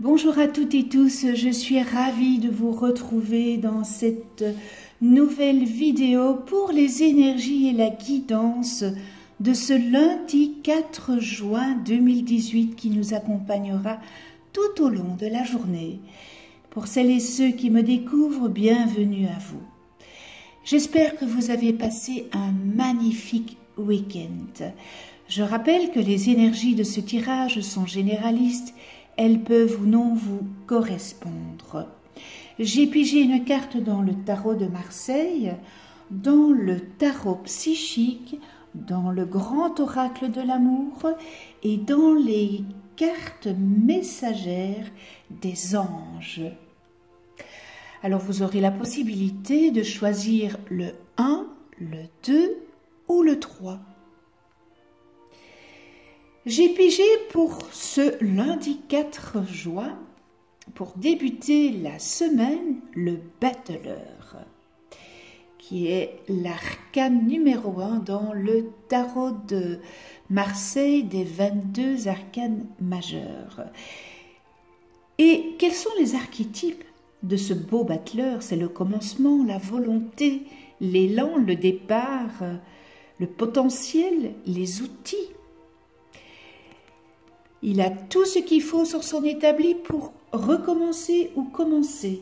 Bonjour à toutes et tous, je suis ravie de vous retrouver dans cette nouvelle vidéo pour les énergies et la guidance de ce lundi 4 juin 2018 qui nous accompagnera tout au long de la journée. Pour celles et ceux qui me découvrent, bienvenue à vous. J'espère que vous avez passé un magnifique week-end. Je rappelle que les énergies de ce tirage sont généralistes. Elles peuvent ou non vous correspondre. J'ai pigé une carte dans le tarot de Marseille, dans le tarot psychique, dans le grand oracle de l'amour et dans les cartes messagères des anges. Alors vous aurez la possibilité de choisir le 1, le 2 ou le 3. J'ai pigé pour ce lundi 4 juin, pour débuter la semaine, le battleur, qui est l'arcane numéro 1 dans le tarot de Marseille des 22 arcanes majeurs. Et quels sont les archétypes de ce beau battleur? C'est le commencement, la volonté, l'élan, le départ, le potentiel, les outils. Il a tout ce qu'il faut sur son établi pour recommencer ou commencer.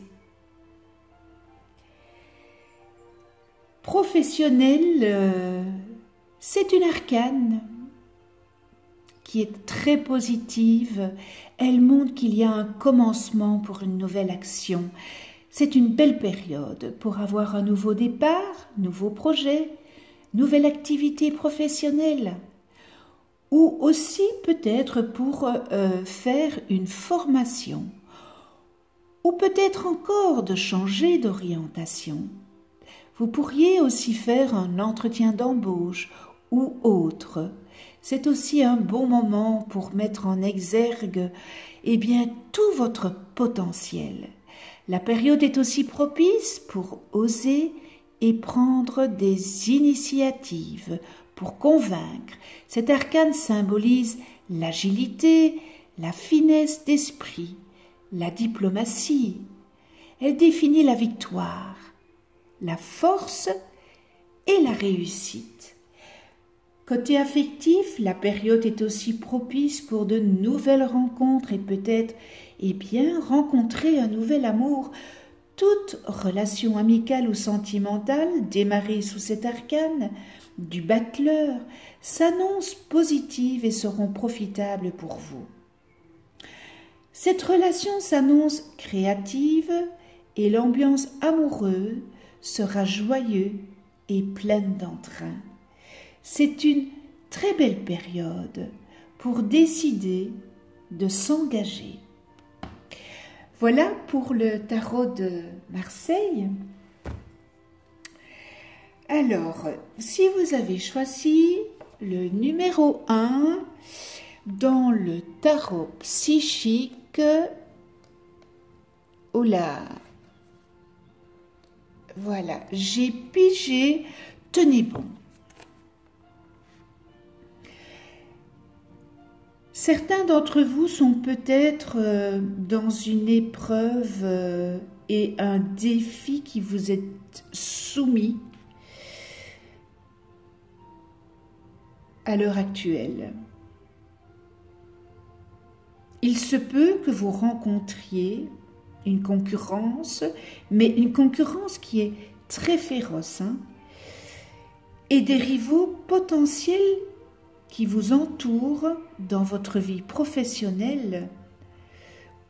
Professionnel, c'est une arcane qui est très positive. Elle montre qu'il y a un commencement pour une nouvelle action. C'est une belle période pour avoir un nouveau départ, nouveau projet, nouvelle activité professionnelle. Ou aussi peut-être pour faire une formation, ou peut-être encore de changer d'orientation. Vous pourriez aussi faire un entretien d'embauche ou autre. C'est aussi un bon moment pour mettre en exergue tout votre potentiel. La période est aussi propice pour oser et prendre des initiatives, pour convaincre. Cet arcane symbolise l'agilité, la finesse d'esprit, la diplomatie. Elle définit la victoire, la force et la réussite. Côté affectif, la période est aussi propice pour de nouvelles rencontres et peut-être rencontrer un nouvel amour. Toute relation amicale ou sentimentale démarrée sous cet arcane du battleur s'annonce positive et seront profitables pour vous. Cette relation s'annonce créative et l'ambiance amoureuse sera joyeuse et pleine d'entrain. C'est une très belle période pour décider de s'engager. Voilà pour le tarot de Marseille. Alors, si vous avez choisi le numéro 1 dans le tarot psychique, voilà, j'ai pigé, tenez bon. Certains d'entre vous sont peut-être dans une épreuve et un défi qui vous est soumis à l'heure actuelle. Il se peut que vous rencontriez une concurrence, mais une concurrence qui est très féroce, et des rivaux potentiels qui vous entourent dans votre vie professionnelle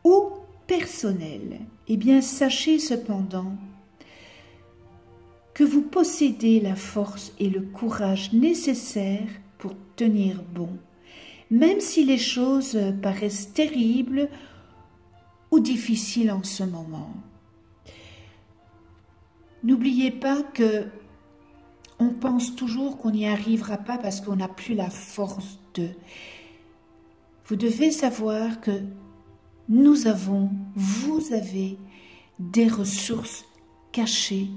ou personnelle. Sachez cependant que vous possédez la force et le courage nécessaires pour tenir bon, même si les choses paraissent terribles ou difficiles en ce moment. N'oubliez pas que on pense toujours qu'on n'y arrivera pas parce qu'on n'a plus la force de. Vous devez savoir que vous avez des ressources cachées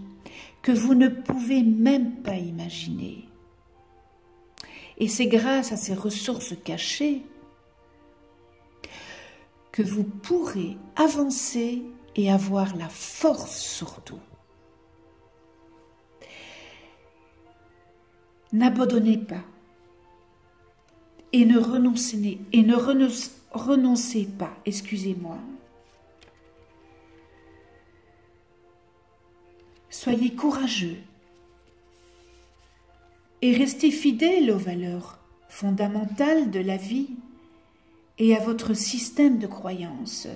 que vous ne pouvez même pas imaginer. Et c'est grâce à ces ressources cachées que vous pourrez avancer et avoir la force surtout. N'abandonnez pas et ne renoncez pas, excusez-moi. Soyez courageux et restez fidèle aux valeurs fondamentales de la vie et à votre système de croyances.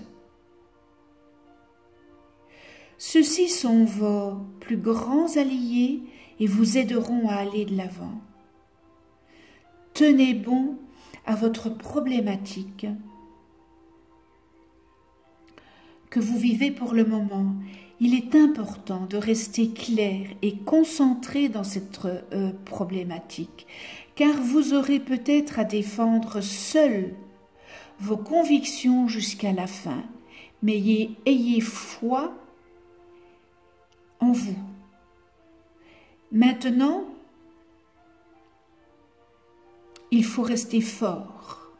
Ceux-ci sont vos plus grands alliés et vous aideront à aller de l'avant. Tenez bon à votre problématique que vous vivez pour le moment. Il est important de rester clair et concentré dans cette problématique, car vous aurez peut-être à défendre seul vos convictions jusqu'à la fin, mais ayez foi en vous. Maintenant, il faut rester fort.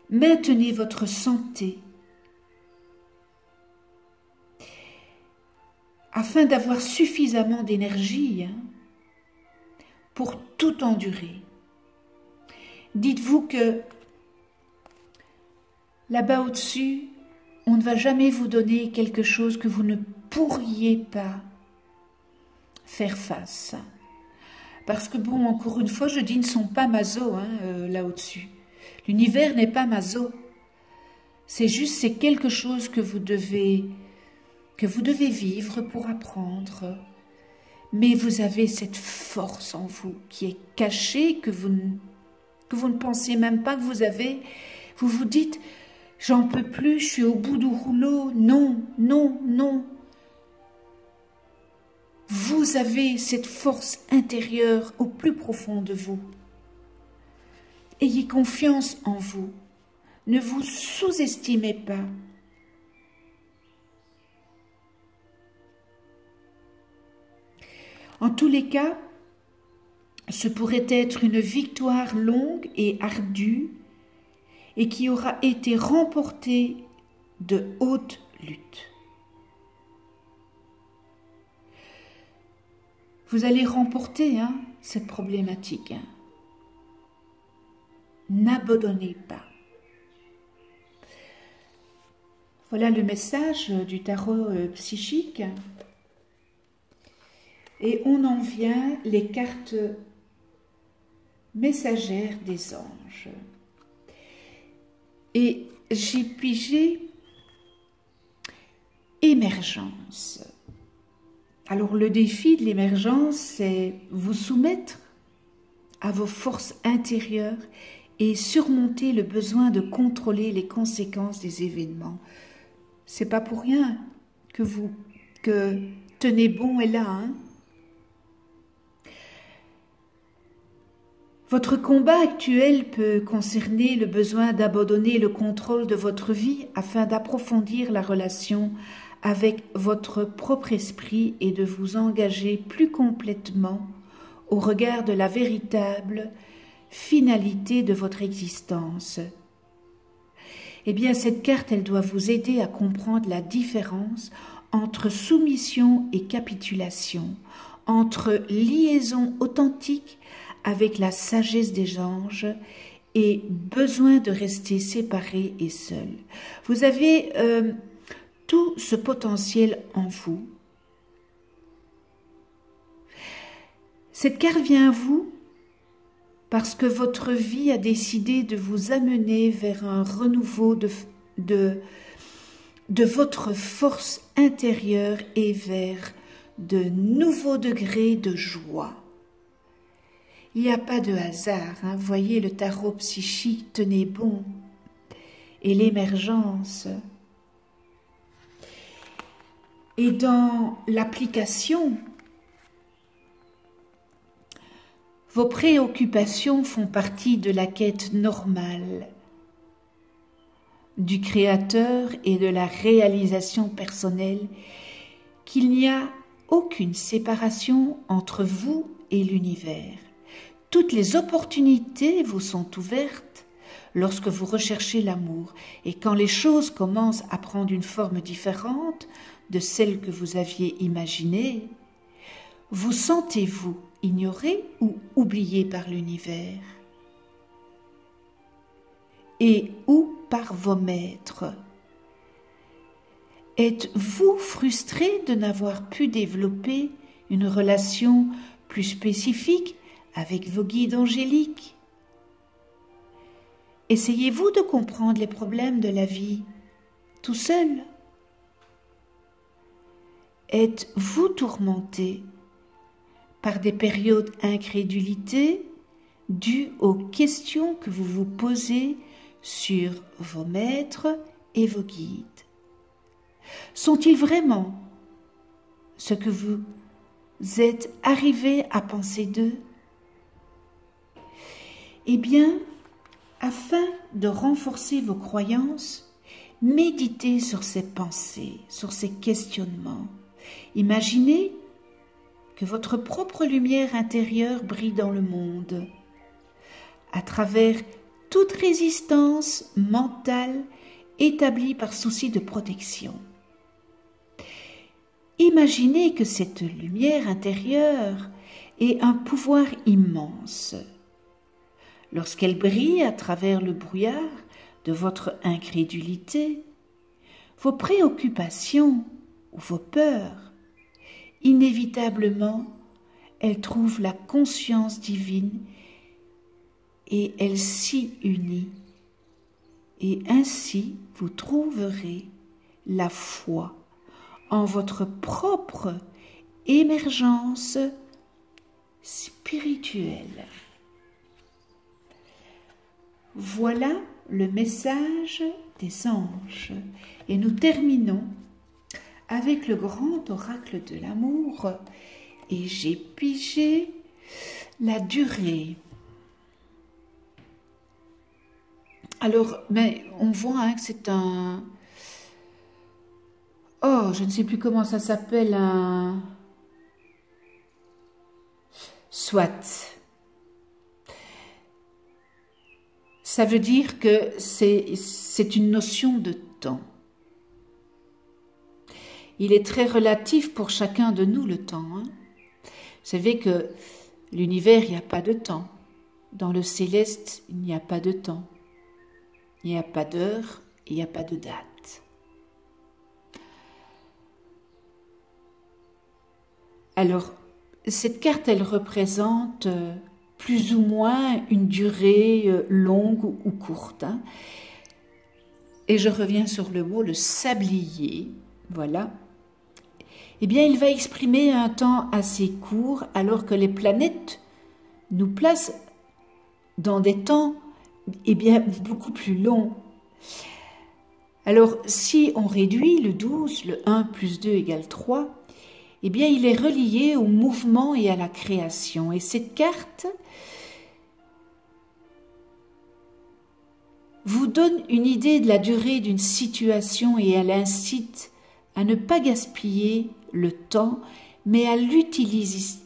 Maintenez votre santé afin d'avoir suffisamment d'énergie pour tout endurer. Dites-vous que là-bas au-dessus, on ne va jamais vous donner quelque chose que vous ne pourriez pas faire face. Parce que bon, encore une fois, je dis, ils ne sont pas maso là au-dessus. L'univers n'est pas maso. C'est juste, c'est quelque chose que vous devez vivre pour apprendre. Mais vous avez cette force en vous qui est cachée, que vous ne pensez même pas que vous avez. Vous vous dites, j'en peux plus, je suis au bout du rouleau. Non, non, non. Vous avez cette force intérieure au plus profond de vous. Ayez confiance en vous. Ne vous sous-estimez pas. En tous les cas, ce pourrait être une victoire longue et ardue et qui aura été remportée de haute lutte. Vous allez remporter cette problématique. N'abandonnez pas. Voilà le message du tarot psychique. Et on en vient les cartes messagères des anges. Et j'ai pigé émergence. Alors le défi de l'émergence, c'est vous soumettre à vos forces intérieures et surmonter le besoin de contrôler les conséquences des événements. C'est pas pour rien que tenez bon est là. Votre combat actuel peut concerner le besoin d'abandonner le contrôle de votre vie afin d'approfondir la relation avec votre propre esprit et de vous engager plus complètement au regard de la véritable finalité de votre existence. Eh bien, cette carte, elle doit vous aider à comprendre la différence entre soumission et capitulation, entre liaison authentique avec la sagesse des anges et besoin de rester séparé et seul. Vous avez tout ce potentiel en vous. Cette carte vient à vous parce que votre vie a décidé de vous amener vers un renouveau de votre force intérieure et vers de nouveaux degrés de joie. Il n'y a pas de hasard, voyez le tarot psychique, tenez bon, et l'émergence. Et dans l'application, vos préoccupations font partie de la quête normale du Créateur et de la réalisation personnelle, qu'il n'y a aucune séparation entre vous et l'univers. Toutes les opportunités vous sont ouvertes lorsque vous recherchez l'amour et quand les choses commencent à prendre une forme différente de celle que vous aviez imaginée, vous sentez-vous ignoré ou oublié par l'univers? Et ou par vos maîtres? Êtes-vous frustré de n'avoir pu développer une relation plus spécifique avec vos guides angéliques? Essayez-vous de comprendre les problèmes de la vie tout seul? Êtes-vous tourmenté par des périodes d'incrédulité dues aux questions que vous vous posez sur vos maîtres et vos guides? Sont-ils vraiment ce que vous êtes arrivé à penser d'eux? Eh bien, afin de renforcer vos croyances, méditez sur ces pensées, sur ces questionnements. Imaginez que votre propre lumière intérieure brille dans le monde, à travers toute résistance mentale établie par souci de protection. Imaginez que cette lumière intérieure ait un pouvoir immense. Lorsqu'elle brille à travers le brouillard de votre incrédulité, vos préoccupations ou vos peurs, inévitablement, elle trouve la conscience divine et elle s'y unit. Et ainsi, vous trouverez la foi en votre propre émergence spirituelle. Voilà le message des anges. Et nous terminons avec le grand oracle de l'amour. Et j'ai pigé la durée. Alors, mais on voit que c'est un... Oh, je ne sais plus comment ça s'appelle, un... Soit. Ça veut dire que c'est une notion de temps. Il est très relatif pour chacun de nous, le temps. Vous savez que l'univers, il n'y a pas de temps. Dans le céleste, il n'y a pas de temps. Il n'y a pas d'heure, il n'y a pas de date. Alors, cette carte, elle représente plus ou moins une durée longue ou courte. Et je reviens sur le mot, le sablier, voilà. Eh bien, il va exprimer un temps assez court, alors que les planètes nous placent dans des temps bien, beaucoup plus longs. Alors, si on réduit le 12, le 1 plus 2 égale 3, eh bien, il est relié au mouvement et à la création. Et cette carte vous donne une idée de la durée d'une situation et elle incite à ne pas gaspiller le temps, mais à l'utiliser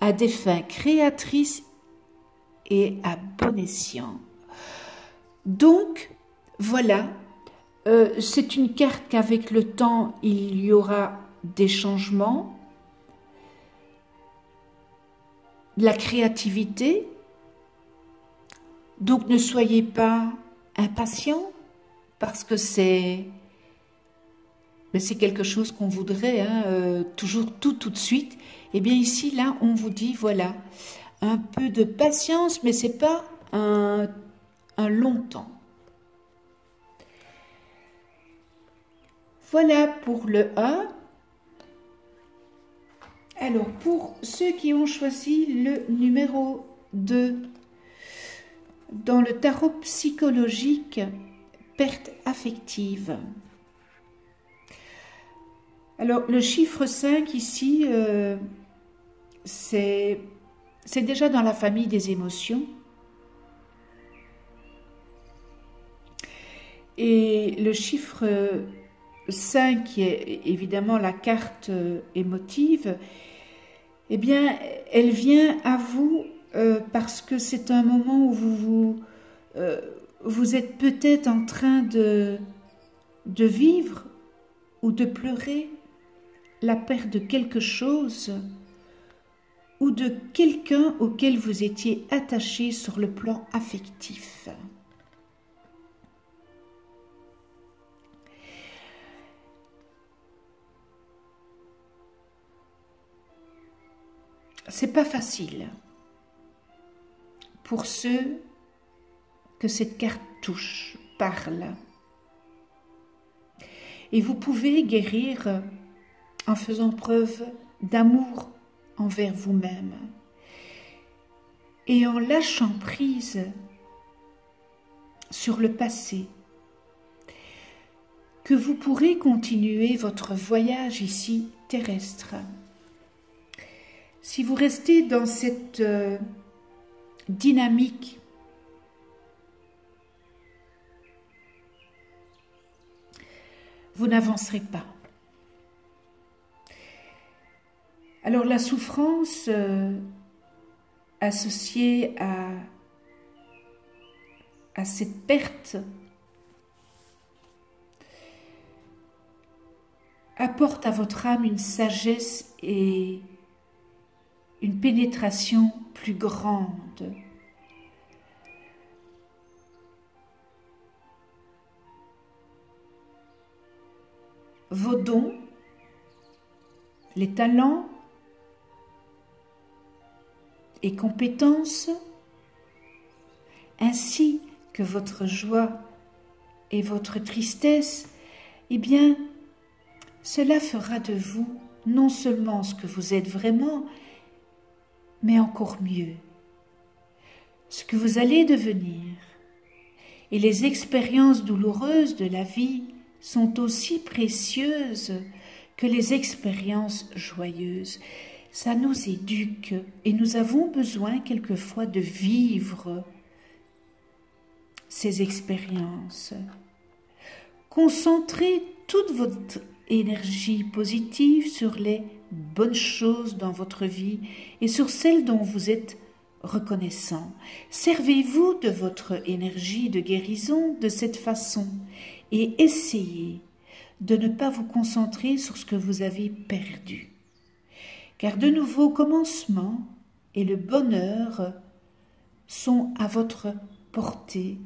à des fins créatrices et à bon escient. Donc, voilà. C'est une carte qu'avec le temps, il y aura des changements, de la créativité. Donc ne soyez pas impatients parce que c'est quelque chose qu'on voudrait, toujours tout de suite. Eh bien ici, là, on vous dit, voilà, un peu de patience, mais ce n'est pas un long temps. Voilà pour le 1. Alors, pour ceux qui ont choisi le numéro 2, dans le tarot psychologique, perte affective. Alors, le chiffre 5 ici, c'est déjà dans la famille des émotions. Et le chiffre 5, qui est évidemment la carte émotive, eh bien, elle vient à vous parce que c'est un moment où vous êtes peut-être en train de vivre ou de pleurer la perte de quelque chose ou de quelqu'un auquel vous étiez attaché sur le plan affectif. C'est pas facile pour ceux que cette carte touche, parle. Et vous pouvez guérir en faisant preuve d'amour envers vous-même et en lâchant prise sur le passé, que vous pourrez continuer votre voyage ici terrestre. Si vous restez dans cette dynamique, vous n'avancerez pas. Alors la souffrance associée à cette perte apporte à votre âme une sagesse et une pénétration plus grande. Vos dons, les talents et compétences, ainsi que votre joie et votre tristesse, eh bien, cela fera de vous non seulement ce que vous êtes vraiment, mais encore mieux, ce que vous allez devenir. Et les expériences douloureuses de la vie sont aussi précieuses que les expériences joyeuses. Ça nous éduque et nous avons besoin quelquefois de vivre ces expériences. Concentrez toute votre énergie positive sur les bonnes choses dans votre vie et sur celles dont vous êtes reconnaissant. Servez-vous de votre énergie de guérison de cette façon et essayez de ne pas vous concentrer sur ce que vous avez perdu. Car de nouveaux commencements et le bonheur sont à votre portée,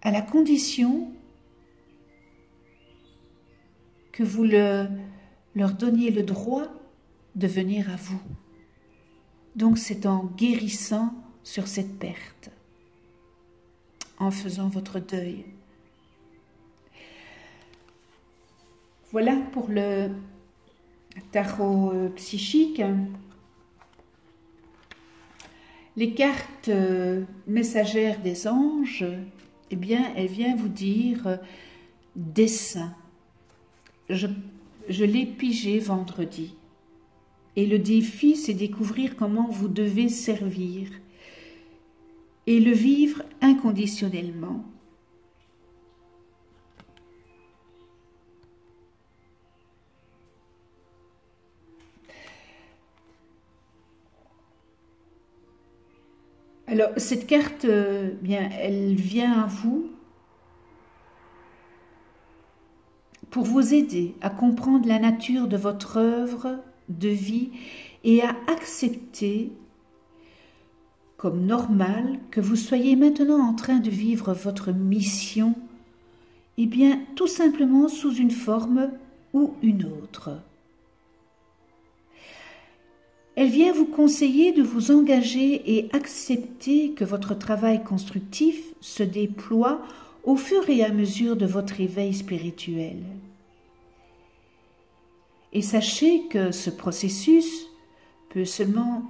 à la condition que vous leur donniez le droit de venir à vous. Donc c'est en guérissant sur cette perte, en faisant votre deuil. Voilà pour le tarot psychique. Les cartes messagères des anges, eh bien, elles viennent vous dire dessein. Je l'ai pigé vendredi. Et le défi, c'est découvrir comment vous devez servir et le vivre inconditionnellement. Alors, cette carte, bien, elle vient à vous pour vous aider à comprendre la nature de votre œuvre de vie et à accepter comme normal que vous soyez maintenant en train de vivre votre mission, et bien tout simplement sous une forme ou une autre. Elle vient vous conseiller de vous engager et accepter que votre travail constructif se déploie au fur et à mesure de votre éveil spirituel. Et sachez que ce processus peut seulement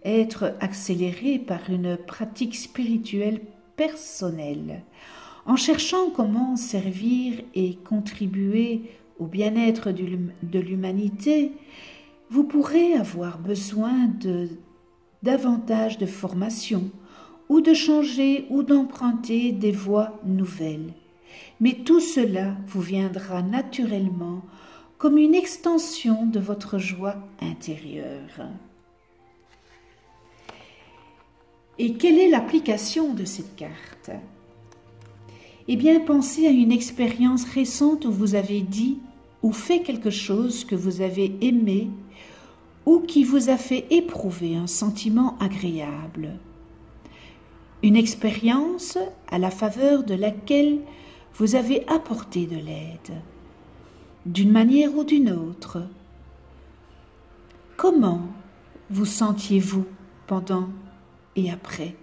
être accéléré par une pratique spirituelle personnelle, en cherchant comment servir et contribuer au bien-être de l'humanité. Vous pourrez avoir besoin de davantage de formation ou de changer ou d'emprunter des voies nouvelles. Mais tout cela vous viendra naturellement comme une extension de votre joie intérieure. Et quelle est l'application de cette carte? Eh bien, pensez à une expérience récente où vous avez dit ou fait quelque chose que vous avez aimé ou qui vous a fait éprouver un sentiment agréable. Une expérience à la faveur de laquelle vous avez apporté de l'aide, d'une manière ou d'une autre. Comment vous sentiez-vous pendant et après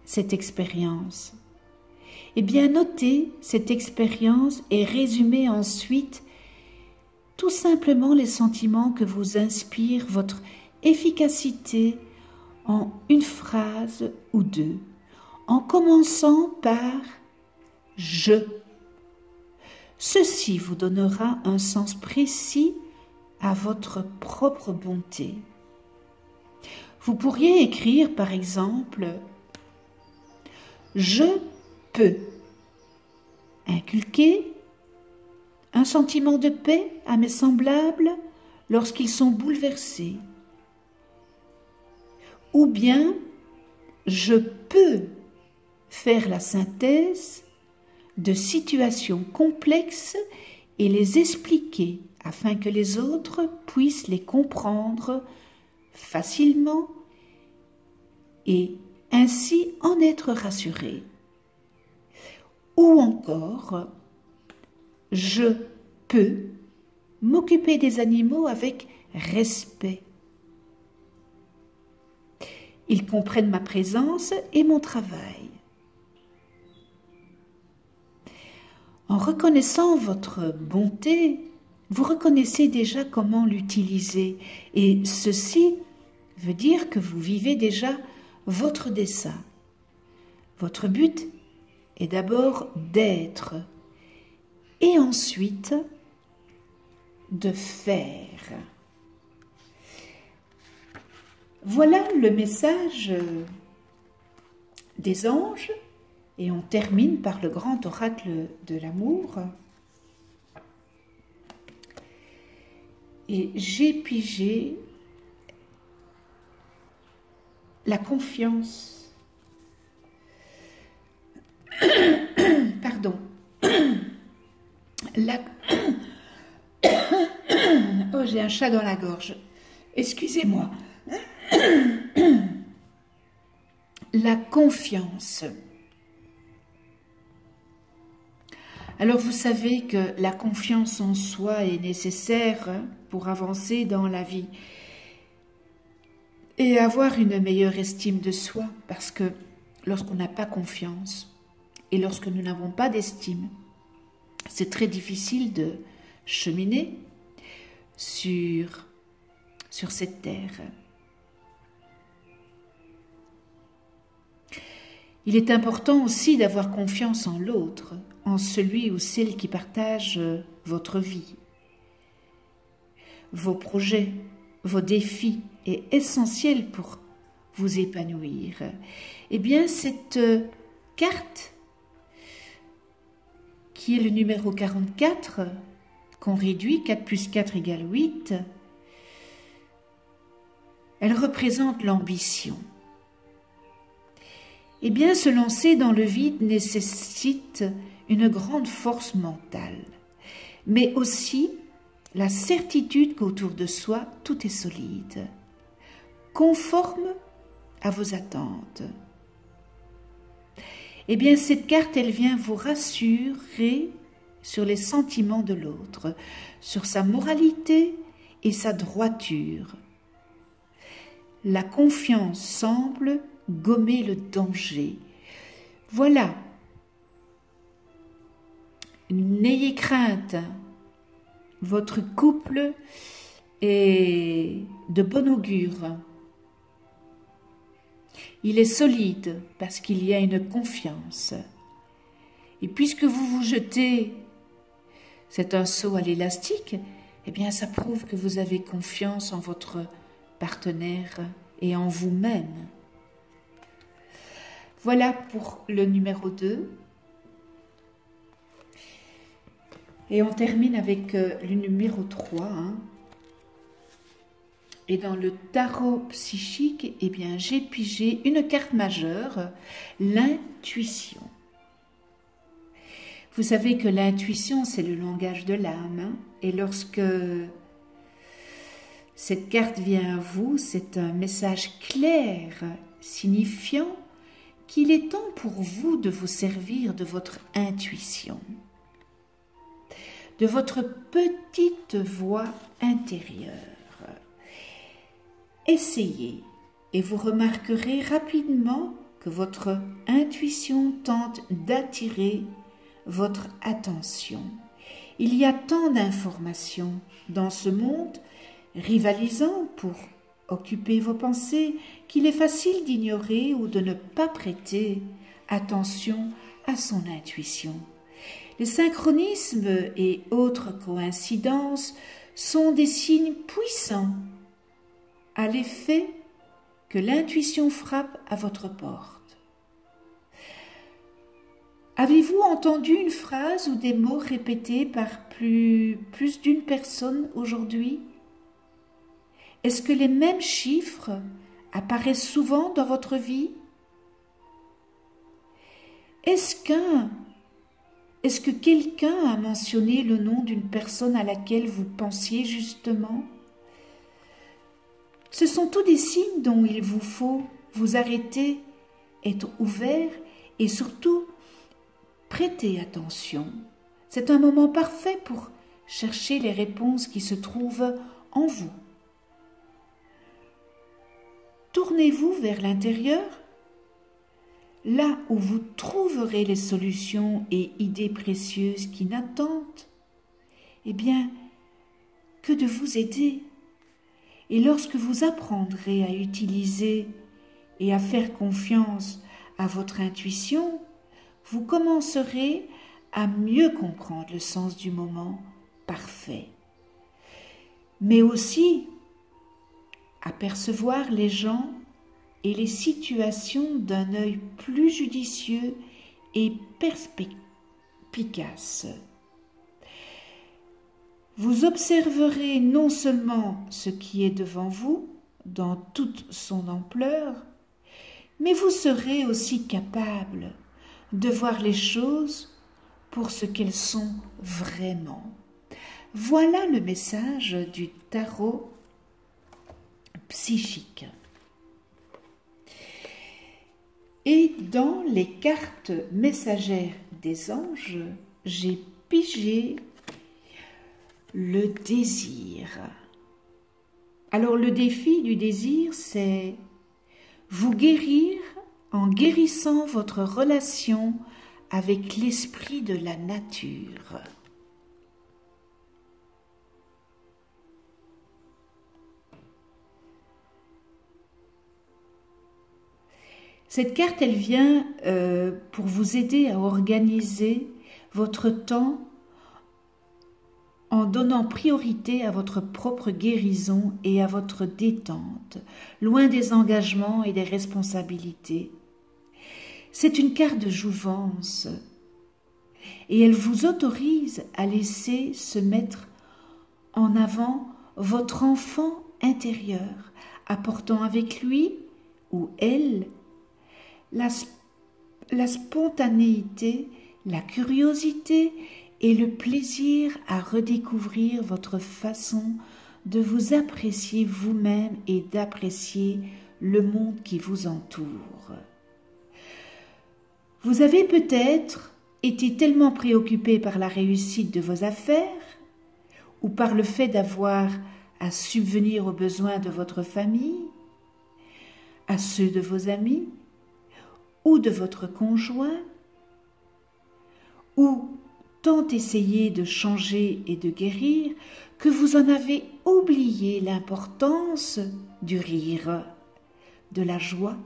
cette expérience? Eh bien, notez cette expérience et résumez ensuite tout simplement les sentiments que vous inspire votre efficacité en une phrase ou deux, en commençant par « je ». Ceci vous donnera un sens précis à votre propre bonté. Vous pourriez écrire par exemple « Je peux inculquer un sentiment de paix à mes semblables lorsqu'ils sont bouleversés. » Ou bien « Je peux faire la synthèse de situations complexes et les expliquer afin que les autres puissent les comprendre facilement et ainsi en être rassurés. » Ou encore « Je peux m'occuper des animaux avec respect. Ils comprennent ma présence et mon travail. » En reconnaissant votre bonté, vous reconnaissez déjà comment l'utiliser et ceci veut dire que vous vivez déjà votre dessein. Votre but est d'abord d'être et ensuite de faire. Voilà le message des anges et on termine par le grand oracle de l'amour. Et j'ai pigé la confiance. Pardon. Oh, j'ai un chat dans la gorge. Excusez-moi. La confiance. Alors vous savez que la confiance en soi est nécessaire pour avancer dans la vie et avoir une meilleure estime de soi, parce que lorsqu'on n'a pas confiance et lorsque nous n'avons pas d'estime, c'est très difficile de cheminer sur cette terre. Il est important aussi d'avoir confiance en l'autre, en celui ou celle qui partage votre vie. Vos projets, vos défis est essentiel pour vous épanouir. Eh bien, cette carte, qui est le numéro 44, qu'on réduit, 4 plus 4 égale 8, elle représente l'ambition. Eh bien, se lancer dans le vide nécessite une grande force mentale, mais aussi la certitude qu'autour de soi, tout est solide, conforme à vos attentes. Eh bien, cette carte, elle vient vous rassurer sur les sentiments de l'autre, sur sa moralité et sa droiture. La confiance semble gommer le danger. Voilà. N'ayez crainte. Votre couple est de bon augure. Il est solide parce qu'il y a une confiance. Et puisque vous vous jetez, c'est un saut à l'élastique, eh bien ça prouve que vous avez confiance en votre partenaire et en vous-même. Voilà pour le numéro 2. Et on termine avec le numéro 3. Et dans le tarot psychique, eh bien, j'ai pigé une carte majeure, l'intuition. Vous savez que l'intuition, c'est le langage de l'âme, hein, et lorsque cette carte vient à vous, c'est un message clair, signifiant qu'il est temps pour vous de vous servir de votre intuition, de votre petite voix intérieure. Essayez et vous remarquerez rapidement que votre intuition tente d'attirer votre attention. Il y a tant d'informations dans ce monde rivalisant pour occuper vos pensées qu'il est facile d'ignorer ou de ne pas prêter attention à son intuition. Les synchronismes et autres coïncidences sont des signes puissants à l'effet que l'intuition frappe à votre porte. Avez-vous entendu une phrase ou des mots répétés par plus d'une personne aujourd'hui? Est-ce que les mêmes chiffres apparaissent souvent dans votre vie? Est-ce que quelqu'un a mentionné le nom d'une personne à laquelle vous pensiez justement? Ce sont tous des signes dont il vous faut vous arrêter, être ouvert et surtout prêter attention. C'est un moment parfait pour chercher les réponses qui se trouvent en vous. Tournez-vous vers l'intérieur, là où vous trouverez les solutions et idées précieuses qui n'attendent, eh bien, que de vous aider. Et lorsque vous apprendrez à utiliser et à faire confiance à votre intuition, vous commencerez à mieux comprendre le sens du moment parfait, mais aussi à percevoir les gens et les situations d'un œil plus judicieux et perspicace. Vous observerez non seulement ce qui est devant vous dans toute son ampleur, mais vous serez aussi capable de voir les choses pour ce qu'elles sont vraiment. Voilà le message du tarot psychique. Et dans les cartes messagères des anges, j'ai pigé le désir. Alors le défi du désir, c'est vous guérir en guérissant votre relation avec l'esprit de la nature. Cette carte, elle vient pour vous aider à organiser votre temps en donnant priorité à votre propre guérison et à votre détente, loin des engagements et des responsabilités. C'est une carte de jouvence et elle vous autorise à laisser se mettre en avant votre enfant intérieur, apportant avec lui ou elle la spontanéité, la curiosité et le plaisir à redécouvrir votre façon de vous apprécier vous-même et d'apprécier le monde qui vous entoure. Vous avez peut-être été tellement préoccupé par la réussite de vos affaires ou par le fait d'avoir à subvenir aux besoins de votre famille, à ceux de vos amis ou de votre conjoint, ou tant essayé de changer et de guérir que vous en avez oublié l'importance du rire, de la joie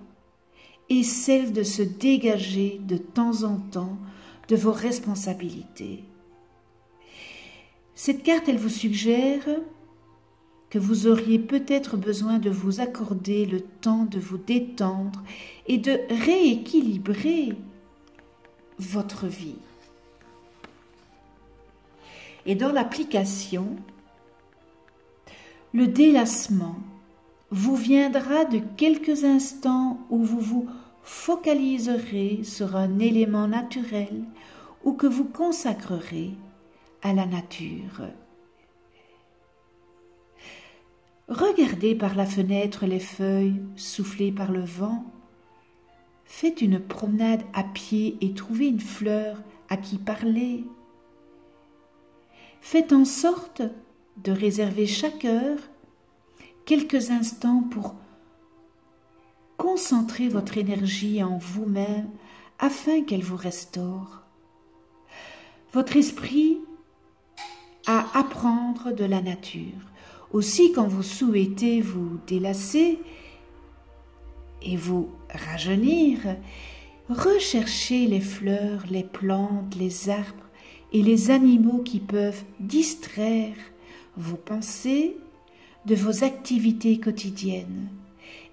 et celle de se dégager de temps en temps de vos responsabilités. Cette carte, elle vous suggère que vous auriez peut-être besoin de vous accorder le temps de vous détendre et de rééquilibrer votre vie. Et dans l'application, le délassement vous viendra de quelques instants où vous vous focaliserez sur un élément naturel ou que vous consacrerez à la nature. Regardez par la fenêtre les feuilles soufflées par le vent. Faites une promenade à pied et trouvez une fleur à qui parler. Faites en sorte de réserver chaque heure quelques instants pour concentrer votre énergie en vous-même afin qu'elle vous restaure. Votre esprit à apprendre de la nature. Aussi, quand vous souhaitez vous délasser et vous rajeunir, recherchez les fleurs, les plantes, les arbres et les animaux qui peuvent distraire vos pensées de vos activités quotidiennes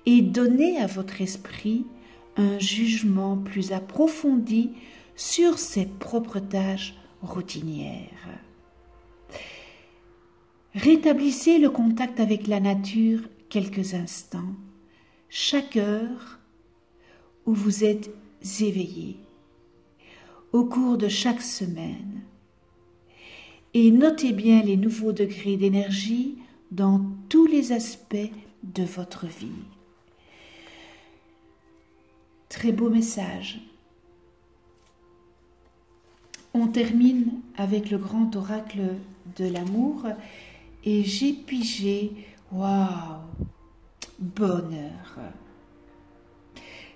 et donner à votre esprit un jugement plus approfondi sur ses propres tâches routinières. Rétablissez le contact avec la nature quelques instants, chaque heure où vous êtes éveillé, au cours de chaque semaine, et notez bien les nouveaux degrés d'énergie dans tous les aspects de votre vie. Très beau message. On termine avec le grand oracle de l'amour et j'ai pigé, waouh, bonheur.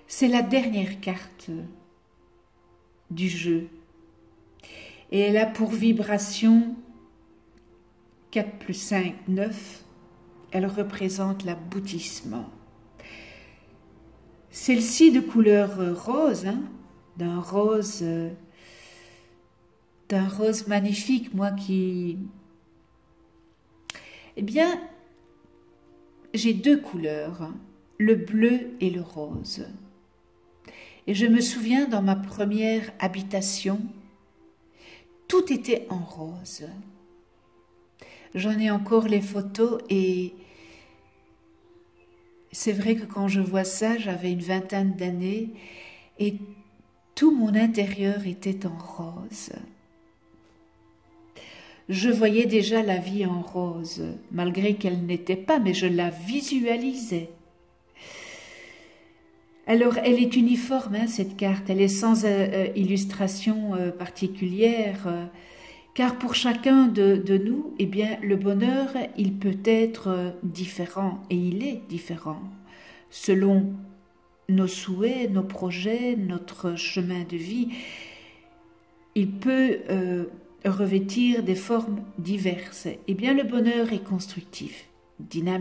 C'est la dernière carte du jeu et elle a pour vibration 4 plus 5, 9. Elle représente l'aboutissement. Celle-ci de couleur rose, d'un rose magnifique, moi qui... Eh bien, j'ai deux couleurs, le bleu et le rose. Et je me souviens dans ma première habitation, tout était en rose. J'en ai encore les photos et c'est vrai que quand je vois ça, j'avais une vingtaine d'années et tout mon intérieur était en rose. Je voyais déjà la vie en rose, malgré qu'elle n'était pas, mais je la visualisais. Alors, elle est uniforme, cette carte, elle est sans illustration particulière, car pour chacun de nous, eh bien, le bonheur, il peut être différent, et il est différent, selon nos souhaits, nos projets, notre chemin de vie. Il peut revêtir des formes diverses. Eh bien, le bonheur est constructif, dynamique.